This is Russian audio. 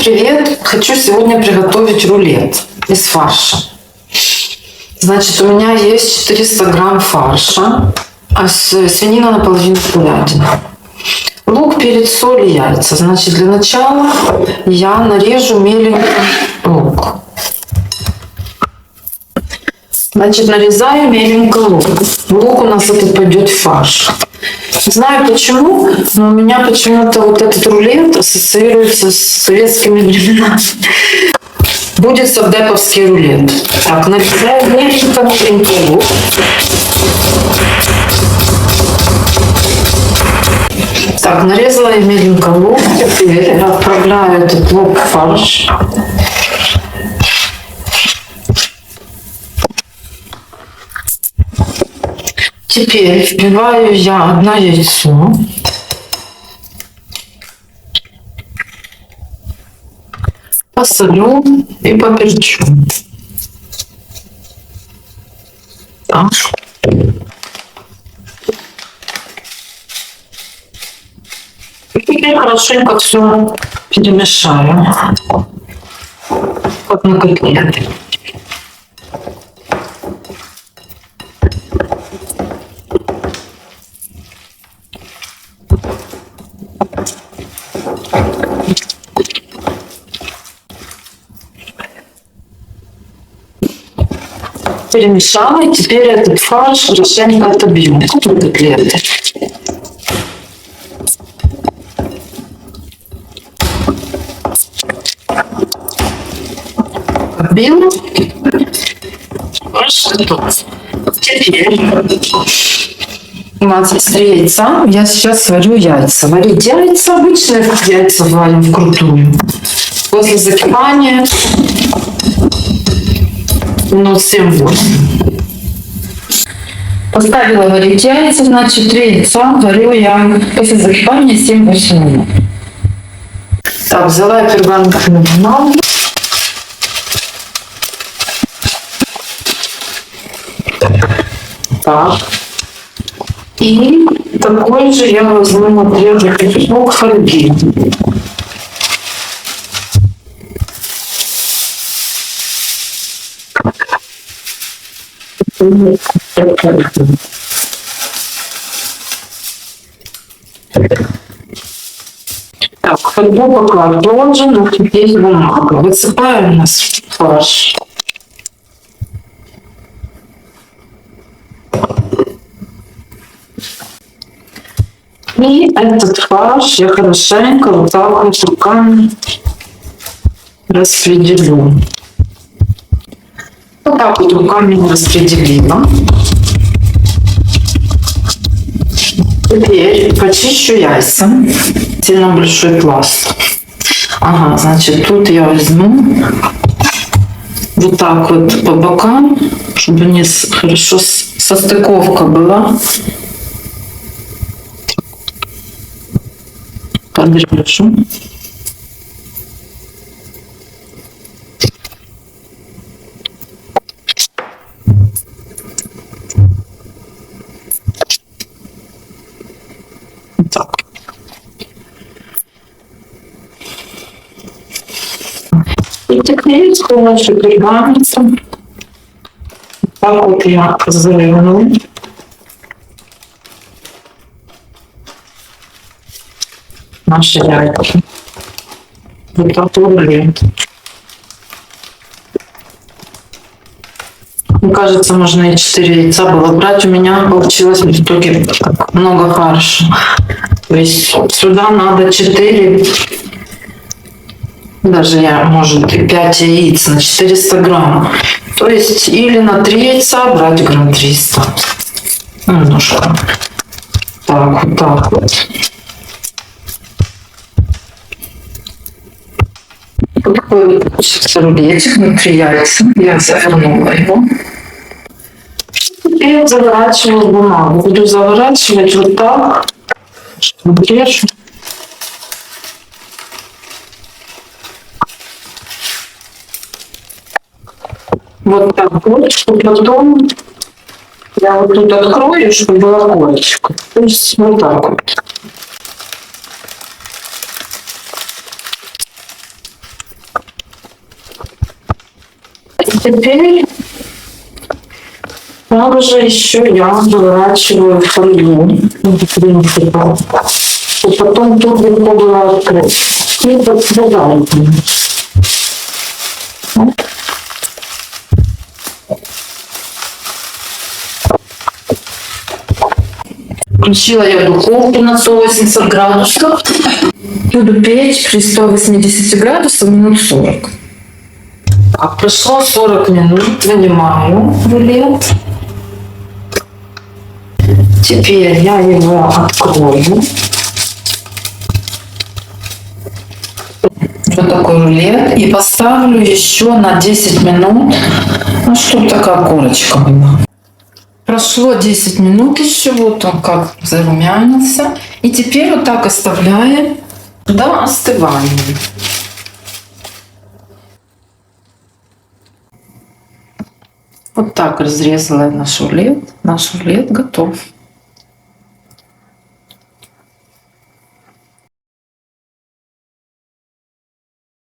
привет! Хочу сегодня приготовить рулет из фарша. Значит, у меня есть 400 грамм фарша, а свинина наполовину говядина. Лук, перец, соль и яйца. Значит, для начала я нарежу меленько лук. Значит, нарезаю меленько лук. Лук у нас этот пойдет в фарш. Не знаю почему, но у меня почему-то вот этот рулет ассоциируется с советскими временами. Будет совдеповский рулет. Так, нарезаю меленько лук. Так, нарезала я меленько лук. Теперь отправляю этот лук в фарш. Теперь вбиваю я одно яйцо. Посолю и поперчу. Так. И теперь хорошенько все перемешаю. Как на котлеты. Перемешала, и теперь этот фарш хорошенько отобью на котлеты. Отбила. Фарш готов. Теперь у нас есть 3 яйца. Я сейчас сварю яйца. Варить яйца, обычные яйца варим вкрутую. После закипания минут 7-8. Поставила варить яйца, значит 3 яйца варю я после закипания 7-8 минут. Так, взяла я пергаментную бумагу. Так. И такой же я возьму отрезок кусок фольги. Так, фольгу пока отложим, теперь бумага. Высыпаем у нас фарш. И этот фарш я хорошенько вот так вот руками распределю. Вот так вот руками распределила. Теперь почищу яйца. Сильно большой пласт. Ага, значит, тут я возьму вот так вот по бокам, чтобы не хорошо состыковка была. Подрежу. Так. И теперь с помощью пергамента так вот я заверну. Наши яйца. Вот так рулет. Мне кажется, можно и 4 яйца было брать. У меня получилось в итоге много фарша. То есть сюда надо 4, даже я, может, 5 яиц на 400 грамм. То есть или на 3 яйца брать грамм 300. Немножко. Так, вот так вот. Вот такой вот получился рулетик внутри яйца. Я завернула его. Теперь заворачиваю бумагу. Буду заворачивать вот так. Обрежу. Вот так вот, чтобы потом я вот тут открою, чтобы была корочка. То есть вот так вот. Теперь также еще я выворачиваю фольгу. И потом тут легко было открыть. И подсвязать. Включила я духовку на 180 градусов. Буду печь при 180 градусах минут 40. Так, прошло 40 минут. Вынимаю рулет. Теперь я его открою. Вот такой рулет. И поставлю еще на 10 минут. Ну, чтобы такая корочка была. Прошло 10 минут еще, вот он как зарумянился. И теперь вот так оставляем до остывания. Вот так разрезала я наш рулет. Наш рулет готов.